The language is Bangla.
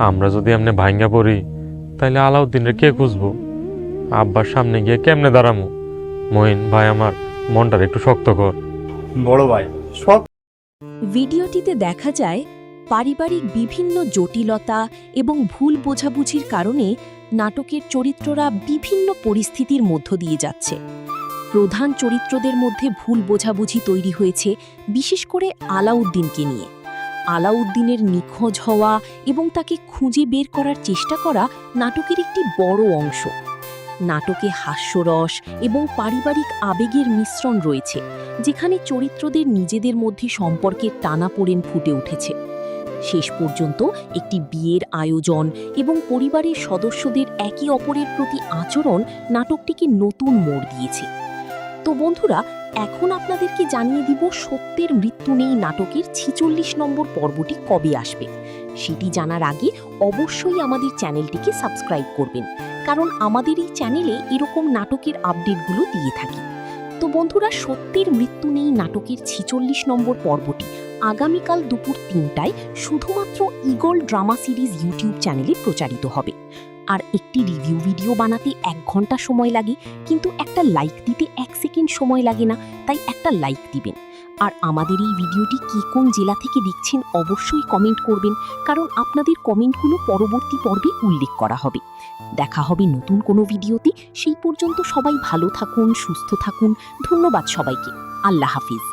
আমরা যদি এমনি ভাঙ্গা পড়ি তাইলে আলাউদ্দিনের কে খুঁজবো? আব্বার সামনে গিয়ে কেমনে দাঁড়ামো? মহিন ভাই, আমার মনটার একটু শক্ত কর। বড় ভাই সব ভিডিওটিতে দেখা যায় পারিবারিক বিভিন্ন জটিলতা এবং ভুল বোঝাবুঝির কারণে নাটকের চরিত্ররা বিভিন্ন পরিস্থিতির মধ্য দিয়ে যাচ্ছে। প্রধান চরিত্রদের মধ্যে ভুল বোঝাবুঝি তৈরি হয়েছে বিশেষ করে আলাউদ্দিনকে নিয়ে। আলাউদ্দিনের নিখোঁজ হওয়া এবং তাকে খুঁজে বের করার চেষ্টা করা নাটকের একটি বড় অংশ। নাটকে হাস্যরস এবং পারিবারিক আবেগের মিশ্রণ রয়েছে, যেখানে চরিত্রদের নিজেদের মধ্যে সম্পর্কের টানাপোড়েন ফুটে উঠেছে। শেষ পর্যন্ত একটি বিয়ের আয়োজন এবং পরিবারের সদস্যদের একে অপরের প্রতি আচরণ নাটকটিকে নতুন মোড় দিয়েছে। তো বন্ধুরা, এখন আপনাদেরকে জানিয়ে দিব সত্যের মৃত্যু নেই নাটকের ৪৬ নম্বর পর্বটি কবে আসবে। সেটি জানার আগে অবশ্যই আমাদের চ্যানেলটিকে সাবস্ক্রাইব করবেন, কারণ আমাদের এই চ্যানেলে এরকম নাটকের আপডেটগুলো দিয়ে থাকি। তো বন্ধুরা, সত্যের মৃত্যু নেই নাটকের ৪৬ নম্বর পর্বটি আগামীকাল দুপুর ৩টায় শুধুমাত্র ঈগল ড্রামা সিরিজ ইউটিউব চ্যানেলে প্রচারিত হবে। আর একটি রিভিউ ভিডিও বানাতে ১ ঘন্টা সময় লাগে, কিন্তু একটা লাইক দিতে ১ সেকেন্ড সময় লাগে না, তাই একটা লাইক দিবেন। আর আমাদের এই ভিডিওটি কে কোন জেলা থেকে দেখছেন অবশ্যই কমেন্ট করবেন, কারণ আপনাদের কমেন্টগুলো পরবর্তী পর্বে উল্লেখ করা হবে। দেখা হবে নতুন কোনো ভিডিওতে। সেই পর্যন্ত সবাই ভালো থাকুন, সুস্থ থাকুন। ধন্যবাদ সবাইকে। আল্লাহ হাফিজ।